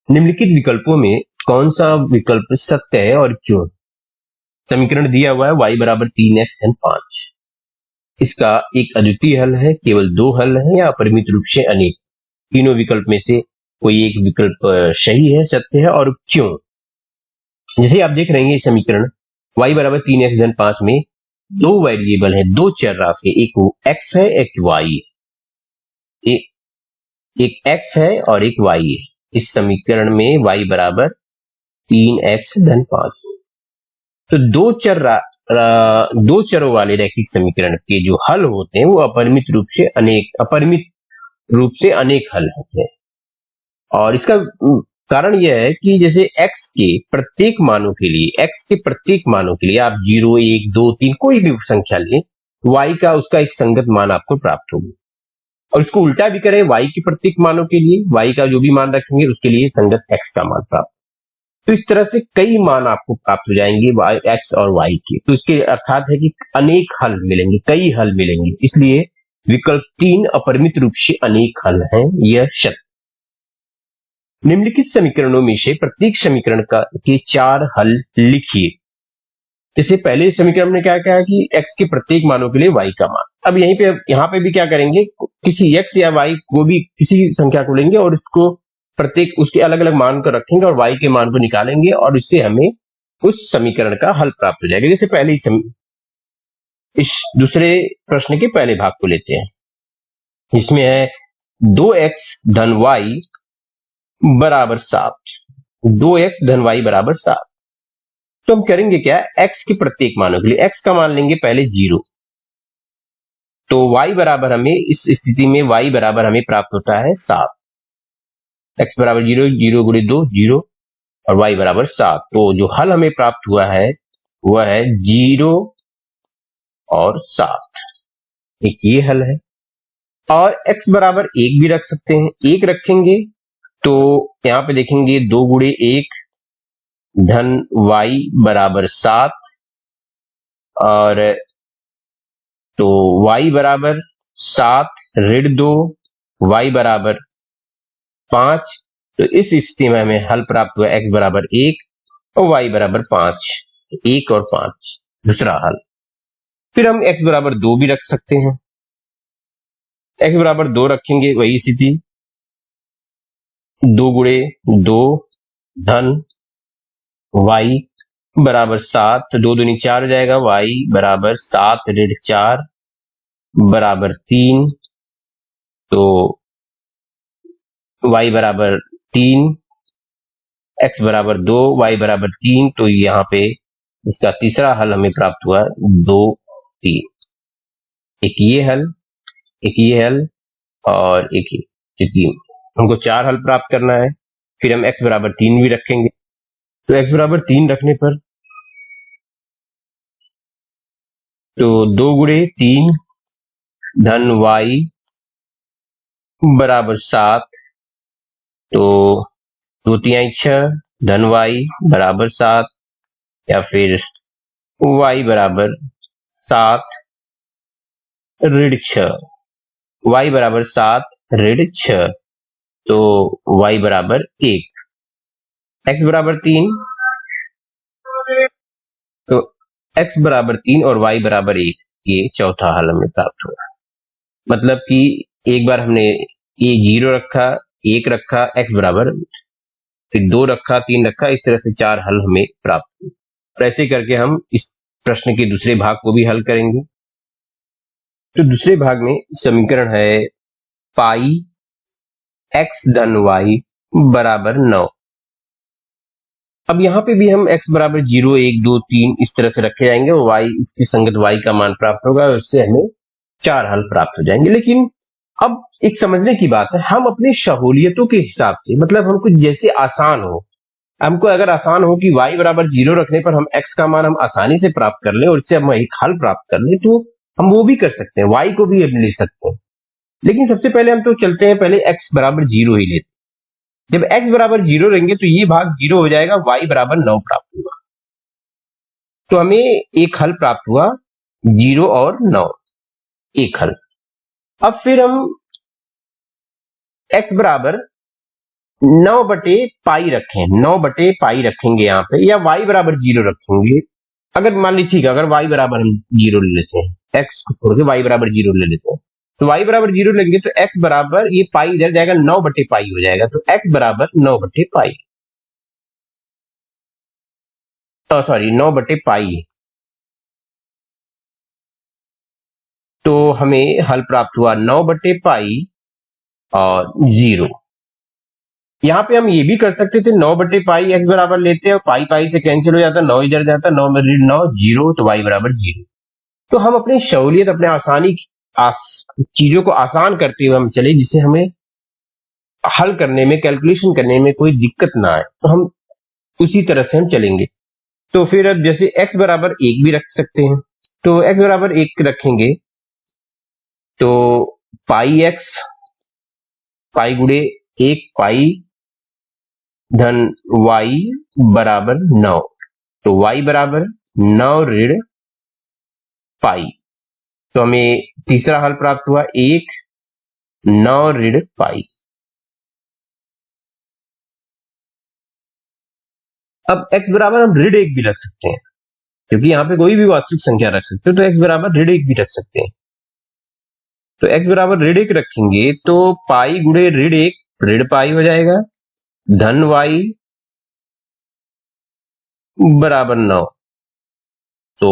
निम्नलिखित विकल्पों में कौन सा विकल्प सत्य है और क्यों? समीकरण दिया हुआ है y बराबर 3x धन 5। इसका एक अद्वितीय हल है, केवल दो हल है, या अपरिमित रूप से अनेक? तीनों विकल्प में से कोई एक विकल्प सही है, सत्य है, और क्यों? जैसे आप देख रहे हैं समीकरण y बराबर 3x धन 5 में दो वेरिएबल है, दो चर राशि, एक x है एक y है, एक x है और एक y है। इस समीकरण में y बराबर 3x धन 5। तो दो चरों वाले रैखिक समीकरण के जो हल होते हैं वो अपरिमित रूप से अनेक हल होते हैं। और इसका कारण यह है कि जैसे x के प्रत्येक मानों के लिए आप 0, 1, 2, 3 कोई भी संख्या लें, y का उसका एक संगत मान आपको प्राप्त होगा। और इसको उल्टा भी करें, y के प्रत्येक मानों के लिए y का जो भी मान रखेंगे उसके लिए संगत x का मान प्राप्त। तो इस तरह से कई मान आपको प्राप्त हो जाएंगे x और y के। तो इसके अर्थात है कि अनेक हल मिलेंगे, कई हल मिलेंगे। इसलिए विकल्प 3 अपरिमित रूप से अनेक हल हैं, यह सत्य। निम्नलिखित समीकरणों में से प्रत्येक समीकरण के 4 हल लिखिए। जैसे पहले समीकरण में क्या कहा कि x के प्रत्येक मानों के लिए y का मान। अब यहाँ पे भी क्या करेंगे, किसी x या y को भी किसी संख्या को लेंगे और इसको प्रत्येक उसके अलग अलग मान को रखेंगे और y के मान को निकालेंगे और इससे हमें उस समीकरण का हल प्राप्त हो जाएगा। जैसे पहले इस दूसरे प्रश्न के पहले भाग को लेते हैं। इसमें है 2x धन y बराबर 7। 2x धन y बराबर 7। तो हम करेंगे क्या, x के प्रत्येक मानों के लिए x का मान लेंगे पहले 0। तो y बराबर हमें इस स्थिति में y बराबर हमें प्राप्त होता है 7। x बराबर 0, 0 गुणे 2 0 और y बराबर 7। तो जो हल हमें प्राप्त हुआ है वह है 0 और 7। एक ये हल है। और x बराबर 1 भी रख सकते हैं। 1 रखेंगे तो यहां पे देखेंगे 2 गुणे 1 धन y बराबर 7 और तो y बराबर 7 ऋण 2 y बराबर 5। तो इस स्थिति में हमें हल प्राप्त हुआ x बराबर 1 और y बराबर 5। 1 और 5 दूसरा हल। फिर हम x बराबर 2 भी रख सकते हैं। x बराबर 2 रखेंगे, वही स्थिति 2 गुणे 2 धन y बराबर 7। तो 2 दूनी 4 हो जाएगा, y बराबर 7 ऋण 4 बराबर 3। तो y बराबर 3, x बराबर 2, y बराबर 3। तो यहाँ पे इसका तीसरा हल हमें प्राप्त हुआ 2, 3। एक ये हल, एक ये हल और एक ये, 3। हमको 4 हल प्राप्त करना है। फिर हम x बराबर 3 भी रखेंगे। तो x बराबर 3 रखने पर तो 2 गुणे 3 धन y बराबर 7। तो 2 तिहाई 6 धन y बराबर 7 या फिर y बराबर 7 ऋण 6। y बराबर 7 ऋण 6। तो y बराबर 1। x बराबर 3 तो x बराबर 3 और y बराबर 1, ये चौथा हल हमें प्राप्त हुआ। मतलब कि एक बार हमने ये 0 रखा, 1 रखा, x बराबर, फिर 2 रखा, 3 रखा, इस तरह से 4 हल हमें प्राप्त हुए। तो ऐसे करके हम इस प्रश्न के दूसरे भाग को भी हल करेंगे। तो दूसरे भाग में समीकरण है पाई x धन y बराबर 9। अब यहाँ पे भी हम x बराबर 0, 1, 2, 3 इस तरह से रखे जाएंगे और y इसके संगत y का मान प्राप्त होगा और उससे हमें 4 हल प्राप्त हो जाएंगे। लेकिन अब एक समझने की बात है, हम अपनी सहूलियतों के हिसाब से, मतलब हमको जैसे आसान हो, हमको अगर आसान हो कि y बराबर 0 रखने पर हम x का मान हम आसानी से प्राप्त कर लें और इससे हम एक हल प्राप्त कर लें, तो हम वो भी कर सकते हैं, y को भी हम ले सकते हैं। लेकिन सबसे पहले हम तो चलते हैं, पहले x बराबर 0 ही लेते। जब x बराबर 0 रहेंगे तो ये भाग 0 हो जाएगा, y बराबर 9 प्राप्त होगा। तो हमें एक हल प्राप्त हुआ 0 और 9, एक हल। अब फिर हम x बराबर 9/पाई रखें, 9/पाई रखेंगे यहाँ पे, या y बराबर 0 रखेंगे। अगर मान लीजिए, ठीक है, अगर y बराबर हम 0 ले लेते हैं, x को छोड़ के y बराबर 0 ले लेते हैं, तो y बराबर 0 लेंगे तो x बराबर, ये पाई इधर जाएगा, 9/पाई हो जाएगा, तो x बराबर 9/पाई, सॉरी 9/पाई। तो हमें हल प्राप्त हुआ 9/पाई और 0। यहाँ पे हम ये भी कर सकते थे, 9/पाई x बराबर लेते हैं और पाई पाई से कैंसिल हो जाता, 9 इधर जाता, 9 में 9 0, तो y बराबर 0। तो हम अपनी सहूलियत, अपने आसानी, चीजों को आसान करते हुए हम चले, जिससे हमें हल करने में, कैलकुलेशन करने में कोई दिक्कत ना आए, तो हम उसी तरह से हम चलेंगे। तो फिर अब जैसे x बराबर 1 भी रख सकते हैं, तो x बराबर 1 रखेंगे तो पाई x, पाई गुड़े 1 पाई धन y बराबर 9, तो y बराबर 9 ऋण पाई। तो हमें तीसरा हल प्राप्त हुआ 1 9 ऋण पाई। अब x बराबर हम ऋण 1 भी रख सकते हैं, क्योंकि यहाँ पे कोई भी वास्तविक संख्या रख सकते हो, तो x बराबर ऋण 1 भी रख सकते हैं। तो x बराबर ऋण 1 रखेंगे तो पाई गुड़े ऋण 1 ऋण पाई हो जाएगा, धन y बराबर 9, तो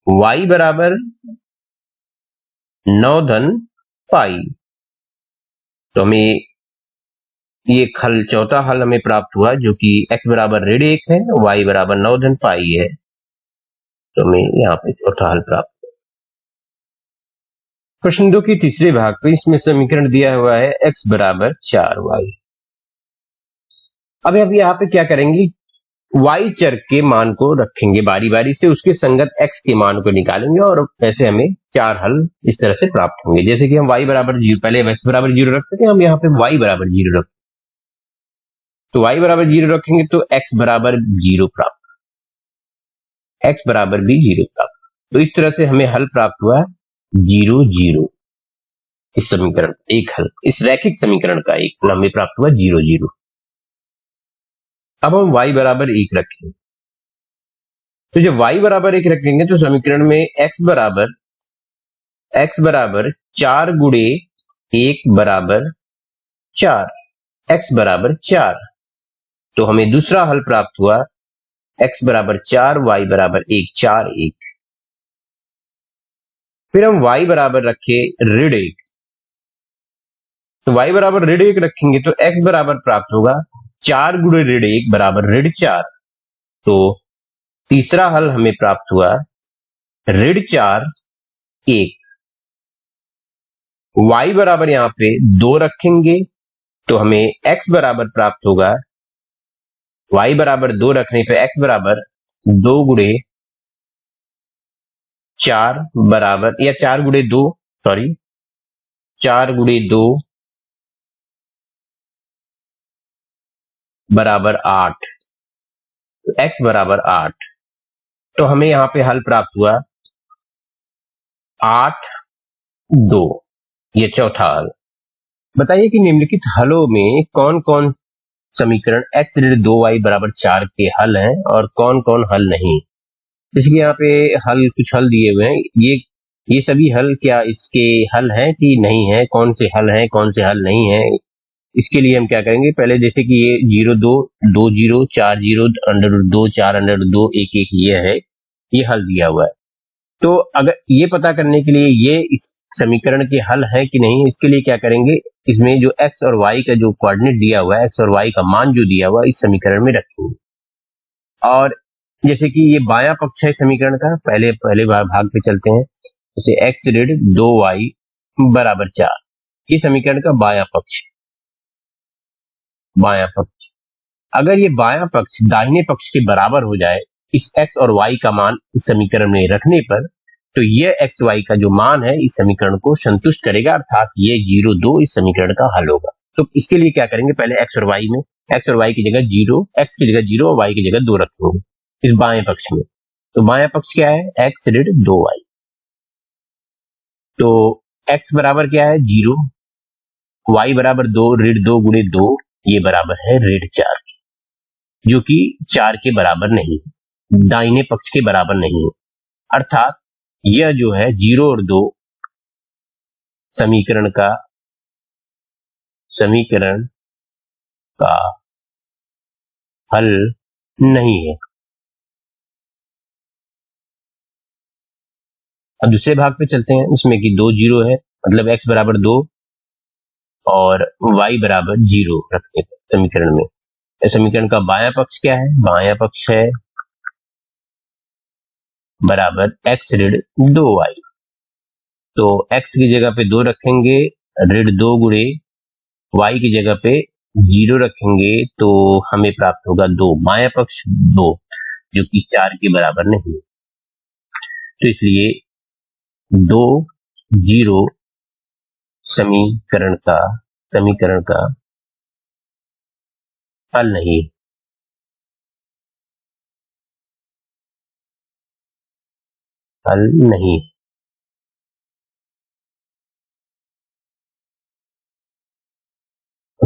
y बराबर 9 धन पाई। तो हमें ये हल, चौथा हल हमें प्राप्त हुआ, जो कि x बराबर ऋण 1 है, y बराबर 9 धन पाई है। तो हमें यहाँ पे चौथा हल प्राप्त। प्रश्न 2 के तीसरे भाग पे इसमें समीकरण दिया हुआ है x बराबर 4y। अब यहाँ पे क्या करेंगे, y चर के मान को रखेंगे बारी बारी से, उसके संगत x के मान को निकालेंगे, और ऐसे हमें 4 हल इस तरह से प्राप्त होंगे। जैसे कि हम y बराबर 0, पहले x बराबर 0 रखते थे, हम यहाँ पे y बराबर 0 रखते, तो y बराबर 0 रखेंगे तो x बराबर 0 प्राप्त, x बराबर भी 0 प्राप्त। तो इस तरह से हमें हल प्राप्त हुआ 0 0। इस समीकरण एक हल, इस रैखिक समीकरण का एक हल हमें प्राप्त हुआ 0 0। अब हम y बराबर 1 रखेंगे, तो जब y बराबर 1 रखेंगे तो समीकरण में x बराबर 4 गुड़े 1 बराबर 4, x बराबर 4। तो हमें दूसरा हल प्राप्त हुआ x बराबर 4 y बराबर 1, 4 1। फिर हम y बराबर रखे ऋण 1, तो y बराबर ऋण 1 रखेंगे तो x बराबर प्राप्त होगा 4 गुणे ऋण 1 बराबर ऋण 4। तो तीसरा हल हमें प्राप्त हुआ ऋण 4 1। y बराबर यहां पे 2 रखेंगे तो हमें x बराबर प्राप्त होगा, y बराबर 2 रखने पे x बराबर 2 गुणे 4 बराबर, या 4 गुणे 2, सॉरी 4 गुणे 2 बराबर 8, तो x बराबर 8। तो हमें यहां पे हल प्राप्त हुआ 8 2। ये चौथा हल। बताइए कि निम्नलिखित हलों में कौन कौन समीकरण x ऋण 2y बराबर 4 के हल हैं और कौन कौन हल नहीं। जैसे कि यहाँ पे हल, कुछ हल दिए हुए हैं, ये सभी हल क्या इसके हल हैं कि नहीं है, कौन से हल हैं कौन से हल नहीं है। इसके लिए हम क्या करेंगे, पहले जैसे कि ये 0 2 2 0 4 0 √2 4 √2 1 1 ये है, ये हल दिया हुआ है। तो अगर ये पता करने के लिए ये इस समीकरण के हल है कि नहीं, इसके लिए क्या करेंगे, इसमें जो x और y का जो कोऑर्डिनेट दिया हुआ है, x और y का मान जो दिया हुआ है, इस समीकरण में रखेंगे। और जैसे कि ये बायां पक्ष है समीकरण का, पहले भाग पे चलते हैं। जैसे x ऋण 2y बराबर 4, ये समीकरण का बायां पक्ष। अगर ये बायां पक्ष दाहिने पक्ष के बराबर हो जाए इस x और y का मान इस समीकरण में रखने पर, तो ये x y का जो मान है इस समीकरण को संतुष्ट करेगा, अर्थात ये 0 2 इस समीकरण का हल होगा। तो इसके लिए क्या करेंगे, पहले x और y में, x और y की जगह 0, x की जगह 0 और y की जगह 2 रखेंगे इस बाएं पक्ष में। तो बायां पक्ष क्या है, x ऋण 2y। तो x बराबर क्या है 0, y बराबर 2 ऋण 2 गुणे 2 ये बराबर है ऋण 4 के, जो कि 4 के बराबर नहीं, दाहिने पक्ष के बराबर नहीं है। अर्थात यह जो है 0 और 2 समीकरण का हल नहीं है। अब दूसरे भाग पे चलते हैं, इसमें कि 2 0 है, मतलब x बराबर 2 और y बराबर 0 रखने पर समीकरण में। समीकरण का बायां पक्ष क्या है? बायां पक्ष है बराबर x ऋण 2y। तो x की जगह पे 2 रखेंगे, ऋण 2 गुणे y की जगह पे 0 रखेंगे, तो हमें प्राप्त होगा 2, बायां पक्ष 2, जो कि 4 के बराबर नहीं। तो इसलिए 2 0 समीकरण का हल नहीं, हल नहीं।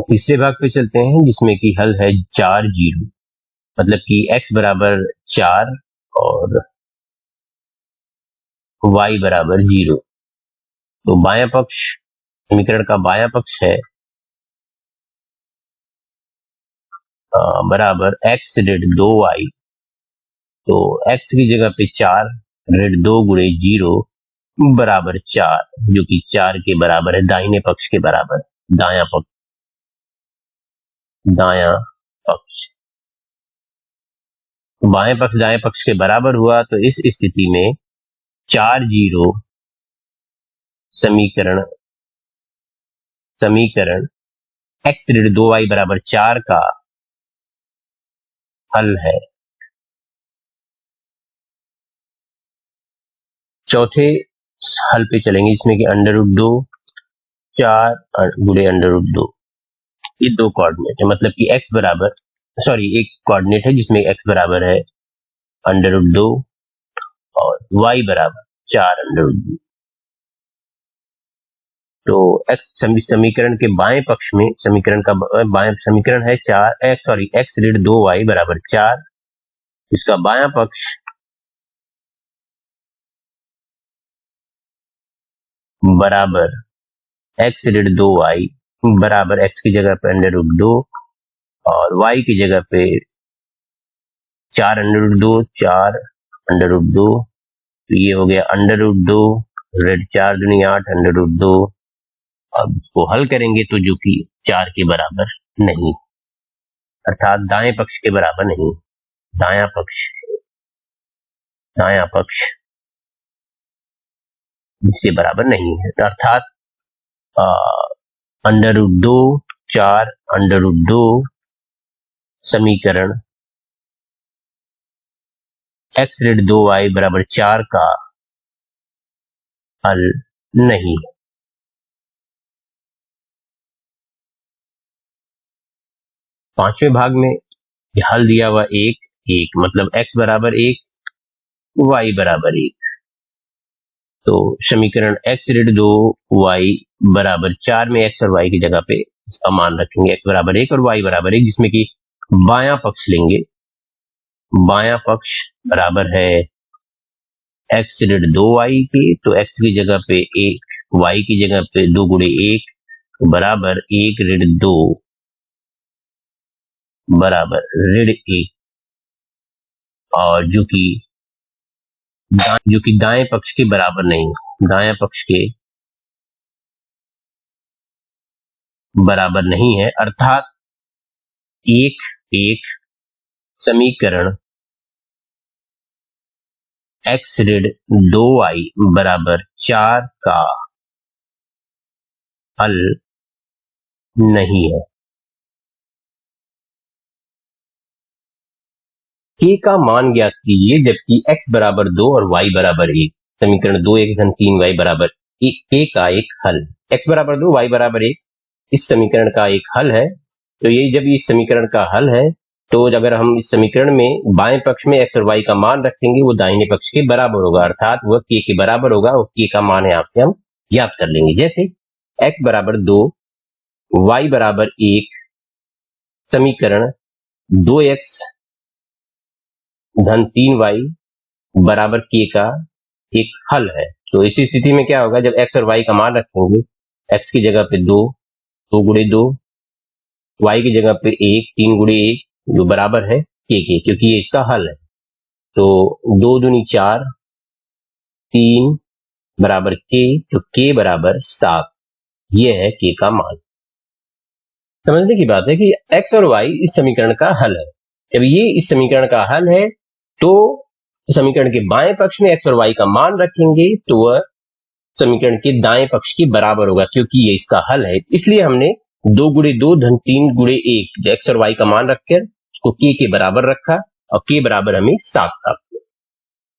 तीसरे भाग पे चलते हैं, जिसमें कि हल है 4 0, मतलब कि x बराबर 4 और y बराबर 0। तो बायां पक्ष, समीकरण का बायां पक्ष है बराबर x ऋण 2y। तो x की जगह पे 4 ऋण 2 गुणे 0 बराबर 4, जो कि 4 के बराबर है, दाहिने पक्ष के बराबर, दायां पक्ष बाएं पक्ष दाएं पक्ष के बराबर हुआ। तो इस स्थिति में 4 0 समीकरण x ऋण 2y बराबर 4 का हल है। चौथे हल पे चलेंगे, इसमें कि √2 4 गुणे √2, ये 2 कोऑर्डिनेट है, मतलब कि x बराबर, सॉरी, एक कोऑर्डिनेट है जिसमें x बराबर है √2 और y बराबर 4 √2। तो x समीकरण के बाएं पक्ष में, समीकरण है x ऋण 2y बराबर 4, इसका बायां पक्ष बराबर x ऋण 2y बराबर x की जगह पे √2 और y की जगह पे 4 √2, 4 √2, तो ये हो गया √2 ऋण 4 दूनी 8 √2। अब इसको हल करेंगे तो जो कि 4 के बराबर नहीं, अर्थात दाएं पक्ष के बराबर नहीं, दायां पक्ष इसके बराबर नहीं है। अर्थात √2 4 √2 समीकरण x ऋण 2y बराबर 4 का हल नहीं। पांचवें भाग में हल दिया हुआ 1 मतलब x बराबर 1 y बराबर 1। तो समीकरण x ऋण 2y बराबर 4 में x और y की जगह पे इसका मान रखेंगे, x बराबर 1 और y बराबर 1, जिसमें कि बायां पक्ष लेंगे। बायां पक्ष बराबर है x ऋण 2y के, तो x की जगह पे 1, y की जगह पे 2 गुणे 1 बराबर 1 ऋण 2 बराबर ऋण 1, और जो कि दाएं पक्ष के बराबर नहीं, दाएं पक्ष के बराबर नहीं है। अर्थात 1 समीकरण x ऋण 2y बराबर 4 का हल नहीं है। k का मान ज्ञात कीजिए जबकि x बराबर 2 और y बराबर 1, समीकरण 2 1 3 y बराबर k का एक हल। x बराबर 2 y बराबर 1 इस समीकरण का एक हल है। तो ये जब इस समीकरण का हल है, तो अगर हम इस समीकरण में बाएं पक्ष में x और y का मान रखेंगे, वो दाहिने पक्ष के बराबर होगा, अर्थात वह k के बराबर होगा, और k का मान यहाँ से हम ज्ञात कर लेंगे। जैसे x बराबर 2 y बराबर 1 समीकरण 2x धन 3y बराबर k का एक हल है। तो इसी स्थिति में क्या होगा, जब x और y का मान रखेंगे, x की जगह पे 2 गुणे 2, y की जगह पे 1 3 गुणे 1 जो बराबर है k के, क्योंकि ये इसका हल है। तो 2 दूनी 4, 3 बराबर k, तो k बराबर 7। ये है k का मान। समझने की बात है कि x और y इस समीकरण का हल है। जब ये इस समीकरण का हल है तो समीकरण के बाएं पक्ष में x और y का मान रखेंगे तो वह समीकरण के दाएं पक्ष के बराबर होगा, क्योंकि ये इसका हल है। इसलिए हमने 2 गुणे 2 धन 3 गुणे 1 x और y का मान रखकर उसको k के बराबर रखा और k बराबर हमें 7 था।